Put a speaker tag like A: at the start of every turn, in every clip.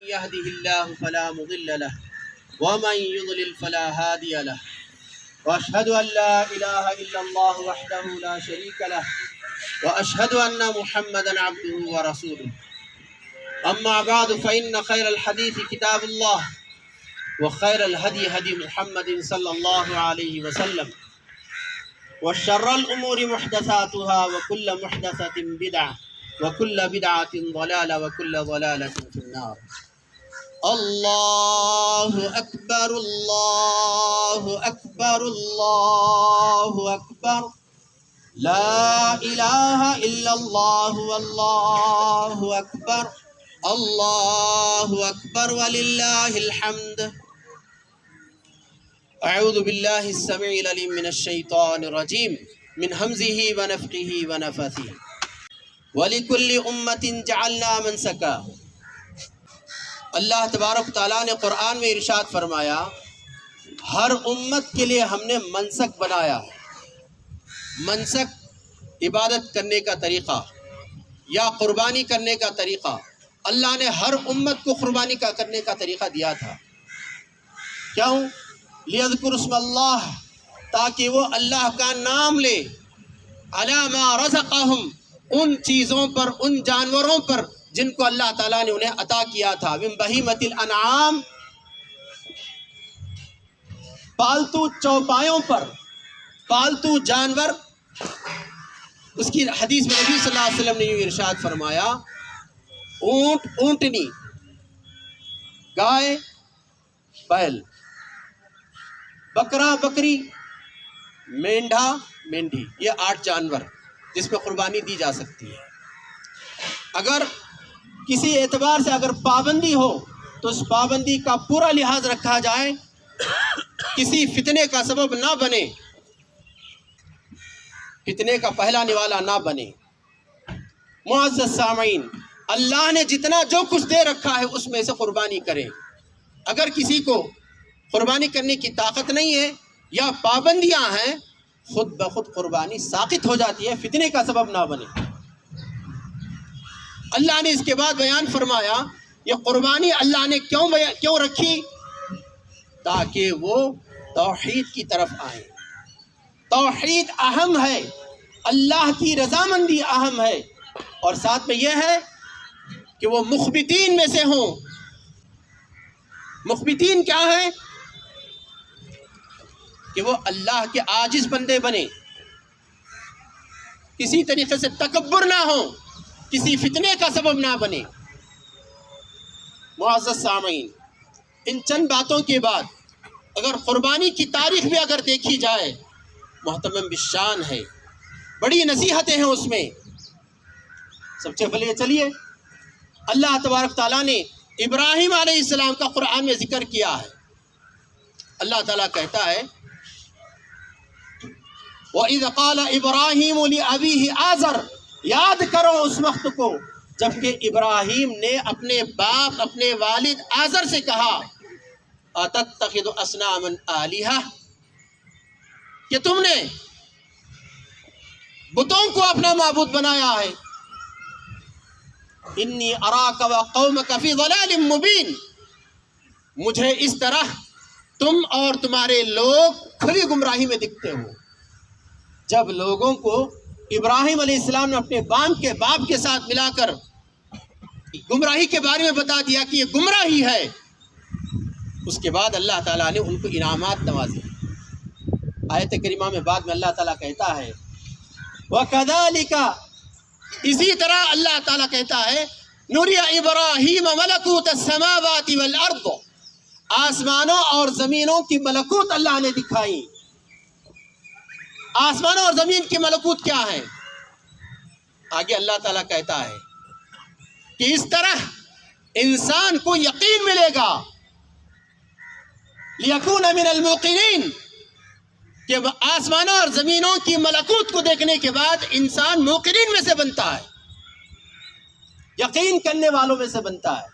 A: يهده الله فلا مضل له ومن يضلل فلا هادي له وأشهد أن لا إله إلا الله وحده لا شريك له وأشهد أن محمدا عبده ورسوله أما بعد فإن خير الحديث كتاب الله وخير الهدي هدي محمد صلى الله عليه وسلم وشر الأمور محدثاتها وكل محدثة بدعة وكل بدعة ضلالة وكل ضلالة في النار. الله أكبر الله أكبر الله أكبر لا إله إلا الله والله أكبر الله أكبر ولله الحمد. أعوذ بالله السميع العليم من الشيطان الرجيم من همزه ونفخه ونفثه. وَلِكُلِّ أُمَّةٍ جَعَلْنَا مَنْسَكًا. اللہ تبارک تعالیٰ نے قرآن میں ارشاد فرمایا ہر امت کے لیے ہم نے منسک بنایا. منسک عبادت کرنے کا طریقہ یا قربانی کرنے کا طریقہ. اللہ نے ہر امت کو قربانی کا کرنے کا طریقہ دیا تھا. کیوں؟ لِيَذْكُرُ اسْمَ اللَّهِ، تاکہ وہ اللہ کا نام لے. عَلَى مَا رَزَقَهُمْ، ان چیزوں پر، ان جانوروں پر جن کو اللہ تعالیٰ نے انہیں عطا کیا تھا. من بہیمۃ الانعام، پالتو چوپایوں پر، پالتو جانور. اس کی حدیث میں نبی صلی اللہ علیہ وسلم نے یہ ارشاد فرمایا اونٹ اونٹنی، گائے بیل، بکرا بکری، مینڈھا مینڈھی، یہ 8 جانور جس پہ قربانی دی جا سکتی ہے. اگر کسی اعتبار سے اگر پابندی ہو تو اس پابندی کا پورا لحاظ رکھا جائے، کسی فتنے کا سبب نہ بنے، فتنے کا پہلانے والا نہ بنے. معزز سامعین، اللہ نے جتنا جو کچھ دے رکھا ہے اس میں سے قربانی کریں. اگر کسی کو قربانی کرنے کی طاقت نہیں ہے یا پابندیاں ہیں، خود بخود قربانی ساقط ہو جاتی ہے، فتنے کا سبب نہ بنے. اللہ نے اس کے بعد بیان فرمایا یہ قربانی اللہ نے کیوں رکھی؟ تاکہ وہ توحید کی طرف آئیں. توحید اہم ہے، اللہ کی رضامندی اہم ہے، اور ساتھ میں یہ ہے کہ وہ مخبتین میں سے ہوں. مخبتین کیا ہے؟ کہ وہ اللہ کے عاجز بندے بنے، کسی طریقے سے تکبر نہ ہو، کسی فتنے کا سبب نہ بنے. معزز سامعین، ان چند باتوں کے بعد اگر قربانی کی تاریخ بھی اگر دیکھی جائے، محترم بالشان ہے، بڑی نصیحتیں ہیں اس میں. سب سے پہلے چلیے اللہ تبارک تعالیٰ نے ابراہیم علیہ السلام کا قرآن میں ذکر کیا ہے. اللہ تعالیٰ کہتا ہے وَإِذْ قَالَ إِبْرَاهِيمُ لِأَبِيهِ آزَرَ، یاد کرو اس وقت کو جب کہ ابراہیم نے اپنے باپ، اپنے والد آزر سے کہا أَتَتَّخِذُ أَصْنَامًا آلِهَةً، کہ تم نے بتوں کو اپنا معبود بنایا ہے. إِنِّي أَرَاكَ وَقَوْمَكَ فِي ضَلَالٍ مُبِينٍ، مجھے اس طرح تم اور تمہارے لوگ کھلی گمراہی میں دکھتے ہو. جب لوگوں کو ابراہیم علیہ السلام نے اپنے باپ کے ساتھ ملا کر گمراہی کے بارے میں بتا دیا کہ یہ گمراہی ہے، اس کے بعد اللہ تعالیٰ نے ان کو انعامات نوازے. آیت کریمہ میں بعد میں اللہ تعالیٰ کہتا ہے وَكَذَلِكَ، اسی طرح اللہ تعالیٰ کہتا ہے نُرِيَ إِبْرَاهِيمَ مَلَكُوتَ السَّمَاوَاتِ وَالْأَرْضِ، آسمانوں اور زمینوں کی ملکوت اللہ نے دکھائی. آسمانوں اور زمین کی ملکوت کیا ہے؟ آگے اللہ تعالیٰ کہتا ہے کہ اس طرح انسان کو یقین ملے گا، لِيَكُونَ مِنَ الْمُوقِنِينَ، کہ آسمانوں اور زمینوں کی ملکوت کو دیکھنے کے بعد انسان موقنین میں سے بنتا ہے، یقین کرنے والوں میں سے بنتا ہے.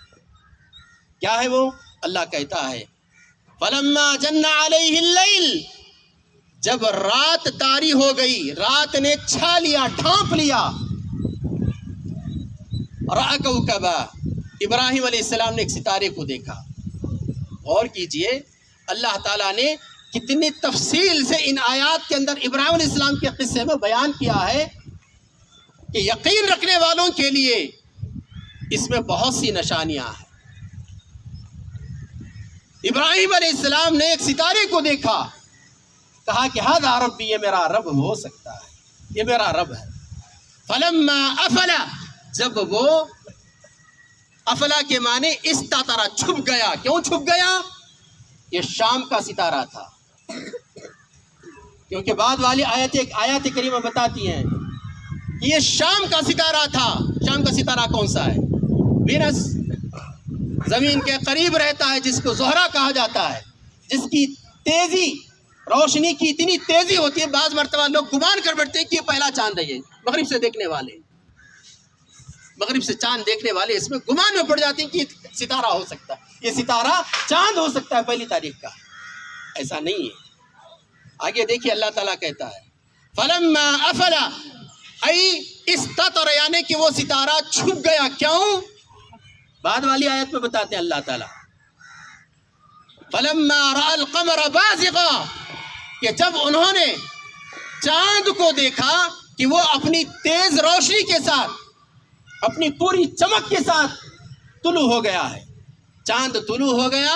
A: کیا ہے وہ؟ اللہ کہتا ہے فَلَمَّا جَنَّ عَلَيْهِ اللَّيْلِ، جب رات طاری ہو گئی، رات نے چھا لیا، ڈھانپ لیا، رأى كوكبا، ابراہیم علیہ السلام نے ایک ستارے کو دیکھا. غور کیجئے اللہ تعالیٰ نے کتنی تفصیل سے ان آیات کے اندر ابراہیم علیہ السلام کے قصے میں بیان کیا ہے کہ یقین رکھنے والوں کے لیے اس میں بہت سی نشانیاں ہیں. ابراہیم علیہ السلام نے ایک ستارے کو دیکھا, کہا کہ ھذا ربی, یہ میرا رب ہو سکتا ہے, یہ میرا رب ہے. فلما افلا, جب وہ افلا کے معنی استتر, چھپ گیا. کیوں چھپ گیا؟ یہ شام کا ستارہ تھا, کیونکہ بعد والی آیات کریمہ بتاتی ہیں کہ یہ شام کا ستارہ تھا. شام کا ستارہ کون سا ہے؟ وینس, زمین کے قریب رہتا ہے, جس کو زہرہ کہا جاتا ہے, جس کی تیزی, روشنی کی اتنی تیزی ہوتی ہے بعض مرتبہ لوگ گمان کر بیٹھتے ہیں کہ یہ پہلا چاند ہے. یہ مغرب سے دیکھنے والے, مغرب سے چاند دیکھنے والے اس میں گمان میں پڑ جاتے ہیں کہ یہ ستارہ ہو سکتا ہے, یہ ستارہ چاند ہو سکتا ہے پہلی تاریخ کا. ایسا نہیں ہے. آگے دیکھیے اللہ تعالیٰ کہتا ہے فلما افلا ای استتر, یعنی کہ وہ ستارہ چھپ گیا. کیوں؟ بعد والی آیت میں بتاتے ہیں اللہ تعالیٰ فلما رأى القمر بازغا, کہ جب انہوں نے چاند کو دیکھا کہ وہ اپنی تیز روشنی کے ساتھ, اپنی پوری چمک کے ساتھ طلوع ہو گیا ہے. چاند طلوع ہو گیا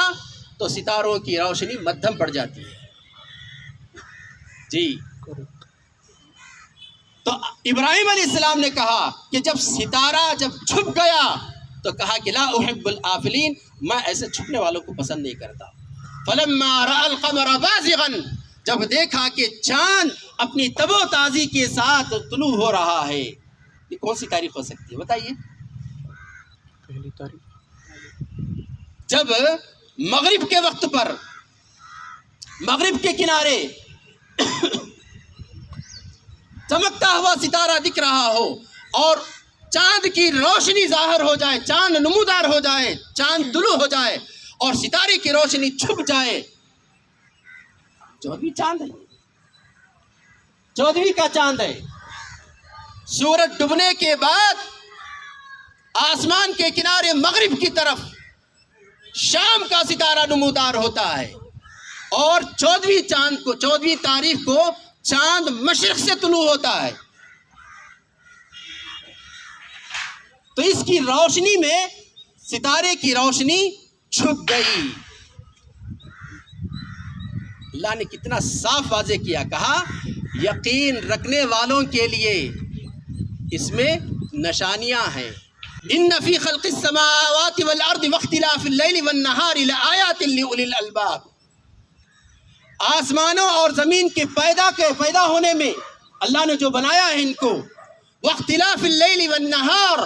A: تو ستاروں کی روشنی مدھم پڑ جاتی ہے. جی, تو ابراہیم علیہ السلام نے کہا کہ جب ستارہ جب چھپ گیا تو کہا کہ لا احب الآفلین, میں ایسے چھپنے والوں کو پسند نہیں کرتا. فلما رأى القمر بازغا, جب دیکھا کہ چاند اپنی تب و تازی کے ساتھ طلوع ہو رہا ہے. یہ کون سی تاریخ ہو سکتی ہے بتائیے؟
B: پہلی تاریخ.
A: جب مغرب کے وقت پر مغرب کے کنارے چمکتا ہوا ستارہ دکھ رہا ہو اور چاند کی روشنی ظاہر ہو جائے, چاند نمودار ہو جائے, چاند طلوع ہو جائے اور ستارے کی روشنی چھپ جائے. 14ویں چاند ہے, 14ویں کا چاند ہے. سورج ڈوبنے کے بعد آسمان کے کنارے مغرب کی طرف شام کا ستارہ نمودار ہوتا ہے اور 14ویں چاند کو, 14ویں تاریخ کو چاند مشرق سے طلوع ہوتا ہے. تو اس کی روشنی میں ستارے کی روشنی چھپ گئی. اللہ نے کتنا صاف واضح کیا, کہا یقین رکھنے والوں کے لیے اس میں نشانیاں ہیں. ان فی خلق السماوات والارض واختلاف اللیل والنہار لآیات لأولی الالباب. آسمانوں اور زمین کے پیدا ہونے میں اللہ نے جو بنایا ہے ان کو, واختلاف اللیل والنہار,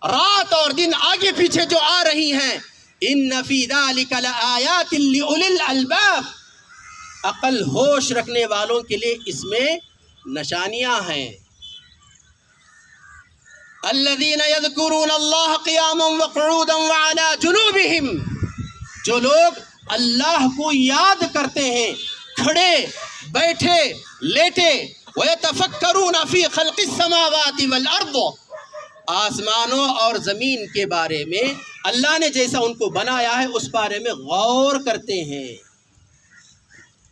A: رات اور دن آگے پیچھے جو آ رہی ہیں, ان فی ذلک لآیات لأولی الالباب, عقل ہوش رکھنے والوں کے لیے اس میں نشانیاں ہیں. الذین یذکرون اللہ قیاما وقعودا وعلی جنوبہم, جو لوگ اللہ کو یاد کرتے ہیں کھڑے, بیٹھے, لیٹے. وَيَتَفَكَّرُونَ فِي خَلْقِ السَّمَاوَاتِ وَالْأَرْضِ, آسمانوں اور زمین کے بارے میں اللہ نے جیسا ان کو بنایا ہے اس بارے میں غور کرتے ہیں.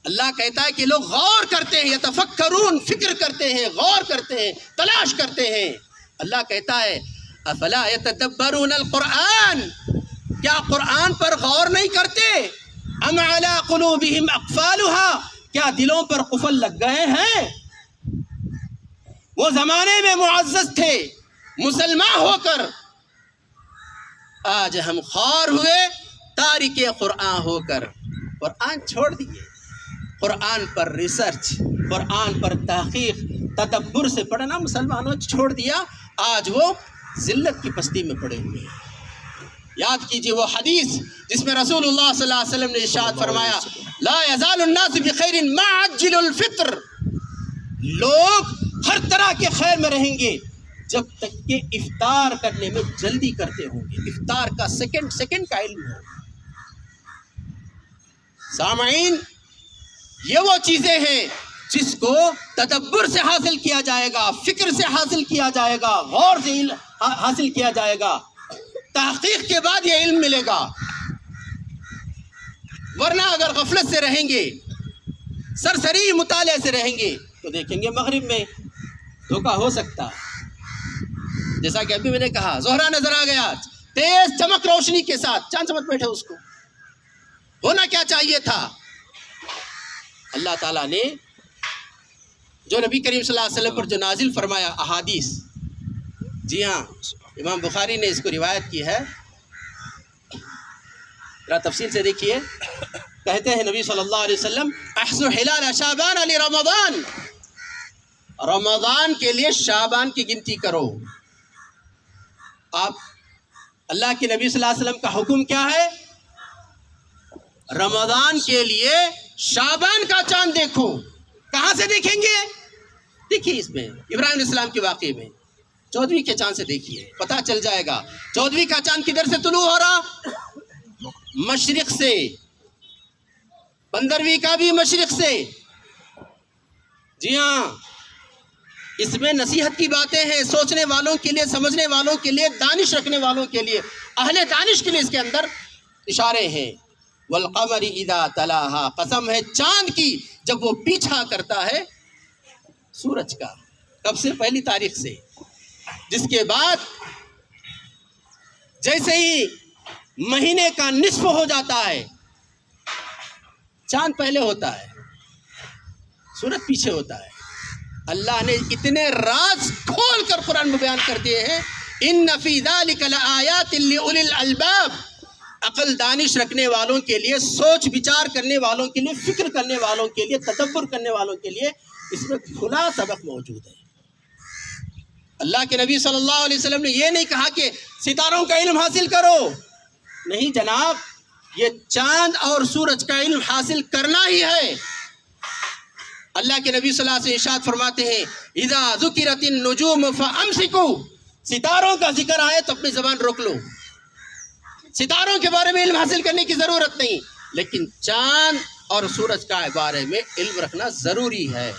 A: اللہ کہتا ہے کہ لوگ غور کرتے ہیں, یتفکرون, فکر کرتے ہیں, غور کرتے ہیں, تلاش کرتے ہیں. اللہ کہتا ہے افلا یتدبرون القرآن, کیا قرآن پر غور نہیں کرتے؟ ام علی قلوبہم اقفالها, کیا دلوں پر قفل لگ گئے ہیں؟ وہ زمانے میں معزز تھے مسلمان ہو کر, آج ہم خوار ہوئے تارک قرآن ہو کر. قرآن چھوڑ دیے, قرآن پر ریسرچ, قرآن پر تحقیق, تدبر سے پڑھنا مسلمانوں چھوڑ دیا. آج وہ ذلت کی پستی میں پڑے ہوئے ہیں. یاد کیجئے وہ حدیث جس میں رسول اللہ صلی اللہ علیہ وسلم نے ارشاد فرمایا لا یزال الناس بخیر ما عجل الفطر, لوگ ہر طرح کے خیر میں رہیں گے جب تک کہ افطار کرنے میں جلدی کرتے ہوں گے, افطار کا سیکنڈ کا علم ہو. سامعین, یہ وہ چیزیں ہیں جس کو تدبر سے حاصل کیا جائے گا, فکر سے حاصل کیا جائے گا, غور سے حاصل کیا جائے گا. تحقیق کے بعد یہ علم ملے گا، ورنہ اگر غفلت سے رہیں گے، سرسری مطالعے سے رہیں گے تو دیکھیں گے مغرب میں دھوکہ ہو سکتا ہے۔ جیسا کہ ابھی میں نے کہا، زہرہ نظر آ گیا تیز چمک روشنی کے ساتھ، چاند سمجھ بیٹھے اس کو، ہونا کیا چاہیے تھا؟ اللہ تعالیٰ نے جو نبی کریم صلی اللہ علیہ وسلم پر جو نازل فرمایا احادیث، جی ہاں امام بخاری نے اس کو روایت کی ہے، ذرا تفصیل سے دیکھیے۔ کہتے ہیں نبی صلی اللہ علیہ وسلم احسن حلال شعبان علی رمضان، رمضان کے لیے شعبان کی گنتی کرو۔ آپ اللہ کے نبی صلی اللہ علیہ وسلم کا حکم کیا ہے؟ رمضان کے لیے شعبان کا چاند دیکھو۔ کہاں سے دیکھیں گے؟ دیکھیے اس میں ابراہیم علیہ السلام کے واقعے میں 14ویں کے چاند سے دیکھیے، پتہ چل جائے گا 14ویں کا چاند کدھر سے طلوع ہو رہا؟ مشرق سے۔ 15ویں کا بھی مشرق سے۔ جی ہاں، اس میں نصیحت کی باتیں ہیں، سوچنے والوں کے لیے، سمجھنے والوں کے لیے، دانش رکھنے والوں کے لیے، اہل دانش کے لیے اس کے اندر اشارے ہیں۔ والقمر اذا تلاہا، قسم ہے چاند کی جب وہ پیچھا کرتا ہے سورج کا۔ کب سے؟ پہلی تاریخ سے، جس کے بعد جیسے ہی مہینے کا نصف ہو جاتا ہے چاند پہلے ہوتا ہے، سورج پیچھے ہوتا ہے۔ اللہ نے اتنے راز کھول کر قرآن میں بیان کر دیے ہیں، ان فی ذلک لآیات لأولی الالباب، عقل دانش رکھنے والوں کے لیے، سوچ بچار کرنے والوں کے لیے، فکر کرنے والوں کے لیے، تدبر کرنے والوں کے لیے اس میں کھلا سبق موجود ہے۔ اللہ کے نبی صلی اللہ علیہ وسلم نے یہ نہیں کہا کہ ستاروں کا علم حاصل کرو، نہیں جناب، یہ چاند اور سورج کا علم حاصل کرنا ہی ہے۔ اللہ کے نبی صلی اللہ علیہ وسلم ارشاد فرماتے ہیں اذا ذکرت النجوم فامسکوا، ستاروں کا ذکر آئے تو اپنی زبان روک لو۔ ستاروں کے بارے میں علم حاصل کرنے کی ضرورت نہیں، لیکن چاند اور سورج کا بارے میں علم رکھنا ضروری ہے۔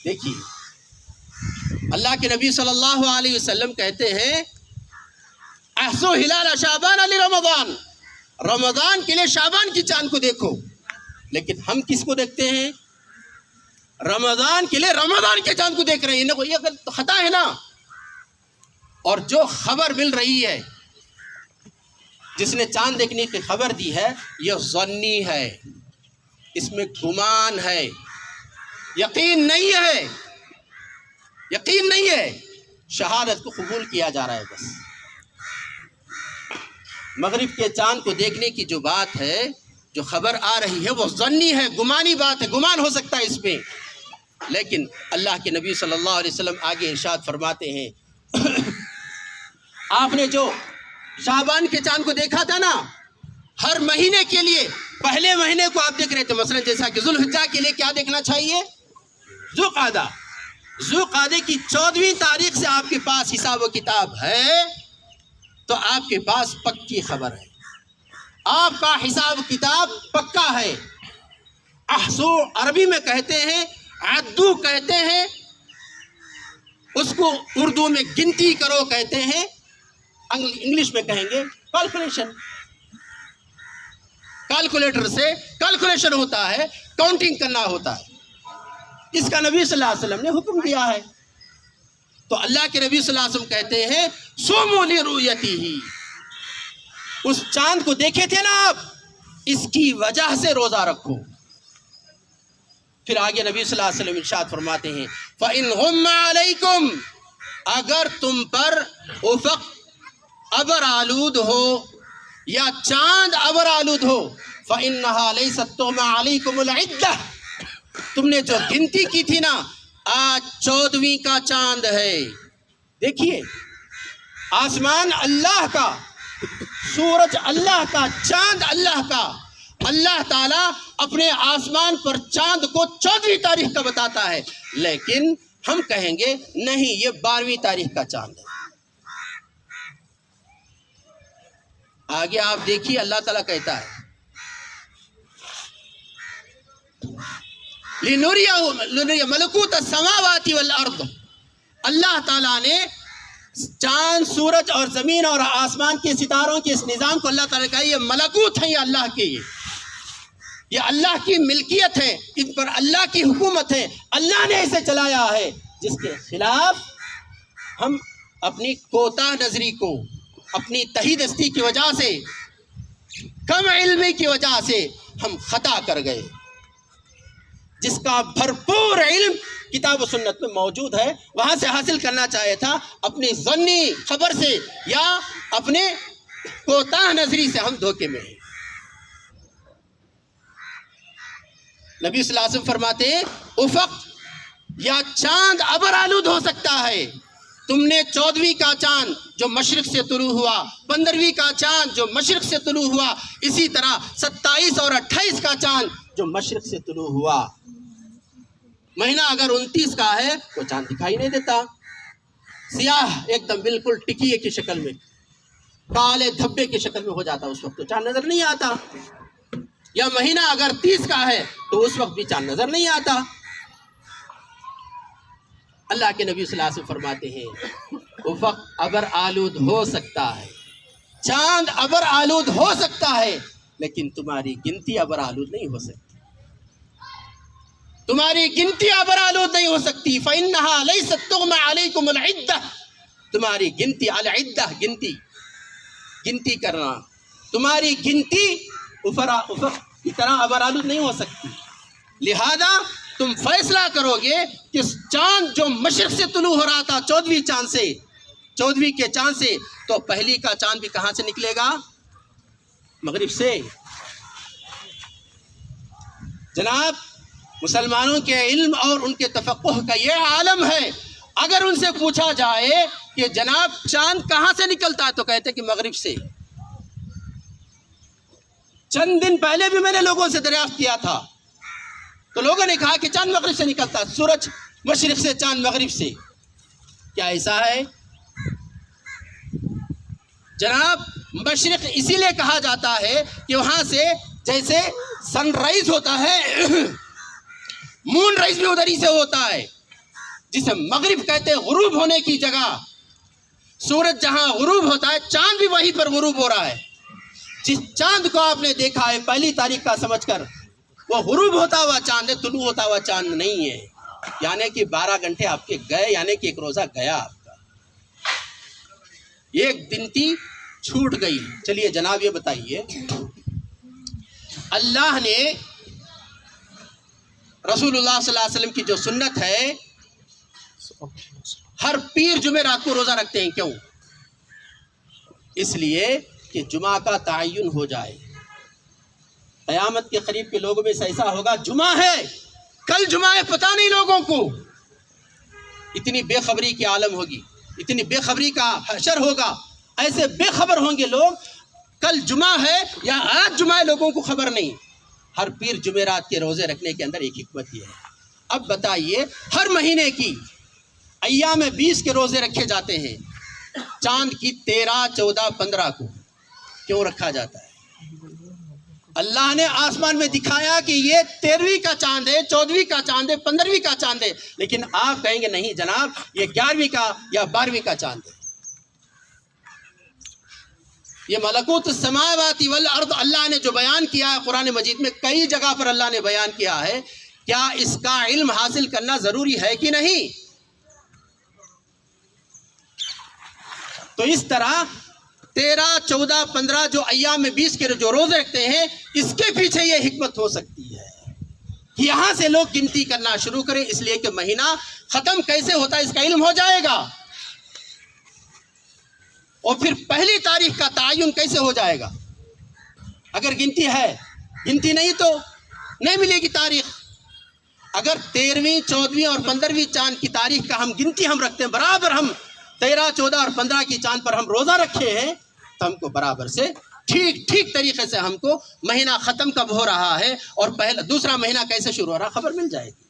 A: دیکھیے اللہ کے نبی صلی اللہ علیہ وسلم کہتے ہیں احسو ہلال شعبان علی رمضان، رمضان کے لیے شعبان کی چاند کو دیکھو۔ لیکن ہم کس کو دیکھتے ہیں؟ رمضان کے لیے رمضان کے چاند کو دیکھ رہے ہیں، یہ خطا ہے نا۔ اور جو خبر مل رہی ہے، جس نے چاند دیکھنے کی خبر دی ہے، یہ ظنی ہے، اس میں گمان ہے، یقین نہیں ہے، یقین نہیں ہے، شہادت کو قبول کیا جا رہا ہے بس۔ مغرب کے چاند کو دیکھنے کی جو بات ہے، جو خبر آ رہی ہے، وہ ظنی ہے، گمانی بات ہے، گمان ہو سکتا ہے اس میں۔ لیکن اللہ کے نبی صلی اللہ علیہ وسلم آگے ارشاد فرماتے ہیں آپ نے جو شعبان کے چاند کو دیکھا تھا نا، ہر مہینے کے لیے پہلے مہینے کو آپ دیکھ رہے تھے، مثلا جیسا کہ ذوالحجہ کے لیے کیا دیکھنا چاہیے؟ ذوالقعدہ، ذوالقعدے کی 14ویں تاریخ سے آپ کے پاس حساب و کتاب ہے تو آپ کے پاس پکی خبر ہے، آپ کا حساب کتاب پکا ہے۔ احسو عربی میں کہتے ہیں، عدو کہتے ہیں، اس کو اردو میں گنتی کرو کہتے ہیں، انگلش میں کہیں گے کیلکولیشن۔ کیلکولیٹر سے کیلکولیشن ہوتا ہے، کاؤنٹنگ کرنا ہوتا ہے، اس کا نبی صلی اللہ علیہ وسلم نے حکم دیا ہے۔ تو اللہ کے نبی صلی اللہ علیہ وسلم کہتے ہیں صوموا لرؤیتہ، اس چاند کو دیکھے تھے نا آپ، اس کی وجہ سے روزہ رکھو۔ پھر آگے نبی صلی اللہ علیہ وسلم ارشاد فرماتے ہیں فَإِنْ غُمَّ عَلَيْكُمْ، اگر تم پر افق ابر آلود ہو یا چاند ابر آلود ہو، فَإِنَّهَا لَيْسَتْ تُغْمَ عَلَيْكُمُ الْعِدَّةِ، تم نے جو گنتی کی تھی نا، آج 14ویں کا چاند ہے۔ دیکھیے آسمان اللہ کا، سورج اللہ کا، چاند اللہ کا۔ اللہ تعالیٰ اپنے آسمان پر چاند کو 14ویں تاریخ کا بتاتا ہے، لیکن ہم کہیں گے نہیں، یہ 12ویں تاریخ کا چاند ہے۔ آگے آپ دیکھیے اللہ تعالیٰ کہتا ہے لِنُرِيَهُ مَلَكُوتَ السَّمَاوَاتِ وَالْأَرْضِ، اللہ تعالیٰ نے چاند سورج اور زمین اور آسمان کے ستاروں کے اس نظام کو اللہ تعالیٰ کا یہ ملکوت ہے، یہ اللہ کی، یہ اللہ کی ملکیت ہے، اس پر اللہ کی حکومت ہے، اللہ نے اسے چلایا ہے، جس کے خلاف ہم اپنی کوتاہ نظری کو، اپنی تہی دستی کی وجہ سے، کم علمی کی وجہ سے ہم خطا کر گئے، جس کا بھرپور علم کتاب و سنت میں موجود ہے، وہاں سے حاصل کرنا چاہے تھا، اپنی ظنی خبر سے یا اپنے کوتاہ نظری سے ہم دھوکے میں ہیں۔ نبی صلی اللہ علیہ وسلم فرماتے ہیں افق یا چاند ابر آلود ہو سکتا ہے، تم نے 14ویں کا چاند جو مشرق سے طلوع ہوا، 15ویں کا چاند جو مشرق سے طلوع ہوا، اسی طرح 27 اور 28 کا چاند جو مشرق سے طلوع ہوا۔ مہینہ اگر 29 کا ہے تو چاند دکھائی نہیں دیتا، سیاہ ایک دم بالکل ٹکیے کی شکل میں، کالے دھبے کی شکل میں ہو جاتا، اس وقت تو چاند نظر نہیں آتا۔ یا مہینہ اگر 30 کا ہے تو اس وقت بھی چاند نظر نہیں آتا۔ اللہ کے نبی صلی اللہ علیہ وسلم فرماتے ہیں افق ابر آلود ہو سکتا ہے، چاند ابر آلود ہو سکتا ہے، لیکن تمہاری گنتی ابر آلود نہیں ہو سکتی، تمہاری گنتی ابر آلود نہیں ہو سکتی۔ فَإِنَّهَا لَيْسَتْ تُغْمَ عَلَيْكُمُ الْعِدَّةِ، تمہاری گنتی العدہ گنتی کرنا، تمہاری گنتی افق کی طرح ابر آلود نہیں ہو سکتی۔ لہذا تم فیصلہ کرو گے کہ چاند جو مشرق سے طلوع ہو رہا تھا 14ویں کے چاند سے، تو پہلی کا چاند بھی کہاں سے نکلے گا؟ مغرب سے۔ جناب مسلمانوں کے علم اور ان کے تفقہ کا یہ عالم ہے، اگر ان سے پوچھا جائے کہ جناب چاند کہاں سے نکلتا ہے تو کہتے کہ مغرب سے۔ چند دن پہلے بھی میں نے لوگوں سے دریافت کیا تھا تو لوگوں نے کہا کہ چاند مغرب سے نکلتا، سورج مشرق سے، چاند مغرب سے۔ کیا ایسا ہے؟ جناب مشرق اسی لیے کہا جاتا ہے کہ وہاں سے جیسے سن رائز ہوتا ہے، مون رائز بھی ادھر ہی سے ہوتا ہے، جسے مغرب کہتے ہیں، غروب ہونے کی جگہ۔ سورج جہاں غروب ہوتا ہے چاند بھی وہیں پر غروب ہو رہا ہے۔ جس چاند کو آپ نے دیکھا ہے پہلی تاریخ کا سمجھ کر، وہ غروب ہوتا ہوا چاند ہے، طلوع ہوتا ہوا چاند نہیں ہے۔ یعنی کہ 12 گھنٹے آپ کے گئے، یعنی کہ ایک روزہ گیا آپ کا، ایک گنتی چھوٹ گئی۔ چلیے جناب یہ بتائیے، اللہ نے رسول اللہ صلی اللہ علیہ وسلم کی جو سنت ہے، ہر پیر جمعرات کو روزہ رکھتے ہیں، کیوں؟ اس لیے کہ جمعہ کا تعین ہو جائے۔ قیامت کے قریب کے لوگوں میں سے ایسا ہوگا جمعہ ہے، کل جمعہ ہے، پتہ نہیں لوگوں کو، اتنی بے خبری کی عالم ہوگی، اتنی بے خبری کا حشر ہوگا، ایسے بے خبر ہوں گے لوگ، کل جمعہ ہے یا آج جمعہ ہے لوگوں کو خبر نہیں۔ ہر پیر جمعرات کے روزے رکھنے کے اندر ایک حکمت یہ ہے۔ اب بتائیے، ہر مہینے کی ایام 20 کے روزے رکھے جاتے ہیں، چاند کی 13، 14، 15 کو کیوں رکھا جاتا ہے؟ اللہ نے آسمان میں دکھایا کہ یہ 13ویں کا چاند ہے، 14ویں کا چاند ہے، 15ویں کا چاند ہے، لیکن آپ کہیں گے نہیں جناب یہ 11ویں کا یا 12ویں کا چاند ہے۔ یہ ملکوت السماوات والارض اللہ نے جو بیان کیا ہے قرآن مجید میں، کئی جگہ پر اللہ نے بیان کیا ہے، کیا اس کا علم حاصل کرنا ضروری ہے کہ نہیں؟ تو اس طرح 13، 14، 15 جو ایام 20 کے جو روزے رکھتے ہیں، اس کے پیچھے یہ حکمت ہو سکتی ہے کہ یہاں سے لوگ گنتی کرنا شروع کریں، اس لیے کہ مہینہ ختم کیسے ہوتا ہے اس کا علم ہو جائے گا، اور پھر پہلی تاریخ کا تعین کیسے ہو جائے گا؟ اگر گنتی ہے، گنتی نہیں تو نہیں ملے گی تاریخ۔ اگر 13ویں، 14ویں اور 15ویں چاند کی تاریخ کا ہم گنتی ہم رکھتے ہیں، برابر ہم 13، 14 اور 15 کی چاند پر ہم روزہ رکھے ہیں، تو ہم کو برابر سے ٹھیک طریقے سے ہم کو مہینہ ختم کب ہو رہا ہے اور دوسرا مہینہ کیسے شروع ہو رہا ہے خبر مل جائے گی۔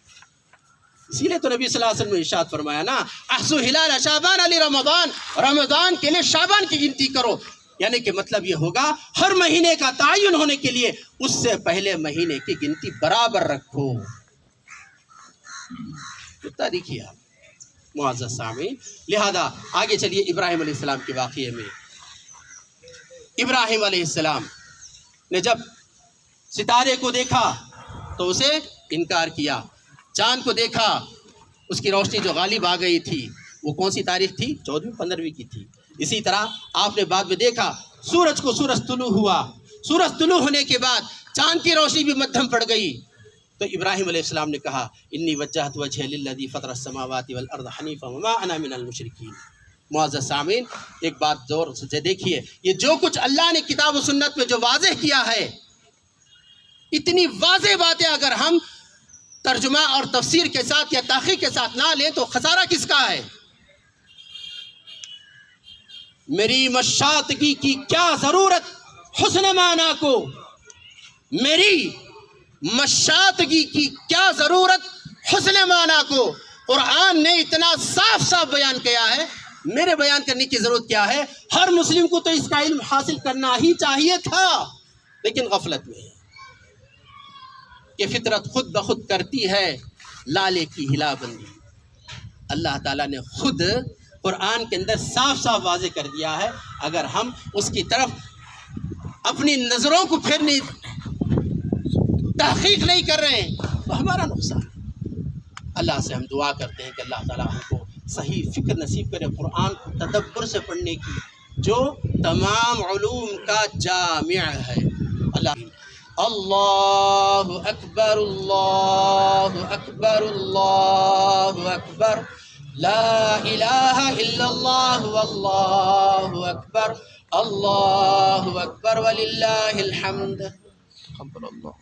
A: اسی لیے تو نبی صلی اللہ علیہ وسلم نے ارشاد فرمایا نا، احسو ہلال شعبان علی رمضان، رمضان کے لیے شعبان کی گنتی کرو، یعنی کہ مطلب یہ ہوگا ہر مہینے کا تعین ہونے کے لیے اس سے پہلے مہینے کی گنتی برابر رکھو۔ کتنا دیکھیے آپ، معزز سامعین، لہذا آگے چلیے ابراہیم علیہ السلام کے واقعے میں۔ ابراہیم علیہ السلام نے جب ستارے کو دیکھا تو اسے انکار کیا، چاند کو دیکھا اس کی روشنی جو غالب آ گئی تھی وہ کون سی تاریخ تھی؟ 14ویں 15ویں کی تھی۔ اسی طرح آپ نے بعد میں دیکھا سورج طلوع ہوا، سورج طلوع ہونے کے بعد چاند کی روشنی بھی مدھم پڑ گئی، تو ابراہیم علیہ السلام نے کہا انی وجہت وجہی للذی فطر السماوات والارض حنیفا وما انا من المشرکین۔ معزز سامعین، ایک بات زور سے دیکھیے، یہ جو کچھ اللہ نے کتاب و سنت میں جو واضح کیا ہے، اتنی واضح باتیں اگر ہم ترجمہ اور تفسیر کے ساتھ یا تحقیق کے ساتھ نہ لیں تو خسارہ کس کا ہے؟ میری مشاطگی کی کیا ضرورت حسن معنی کو، میری مشاطگی کی کیا ضرورت حسن معنی کو؟ قرآن نے اتنا صاف صاف بیان کیا ہے، میرے بیان کرنے کی ضرورت کیا ہے؟ ہر مسلم کو تو اس کا علم حاصل کرنا ہی چاہیے تھا، لیکن غفلت میں ہے کہ فطرت خود بخود کرتی ہے لالے کی ہلا بندی۔ اللہ تعالیٰ نے خود قرآن کے اندر صاف صاف واضح کر دیا ہے، اگر ہم اس کی طرف اپنی نظروں کو پھرنے تحقیق نہیں کر رہے ہیں تو ہمارا نقصان۔ اللہ سے ہم دعا کرتے ہیں کہ اللہ تعالیٰ ہم کو صحیح فکر نصیب کرے، قرآن کو تدبر سے پڑھنے کی، جو تمام علوم کا جامع ہے۔ اللہ اکبر اللہ اکبر اللہ اکبر، لا الہ الا اللہ واللہ اکبر، اللہ اکبر وللہ الحمد۔
B: تقبل اللہ۔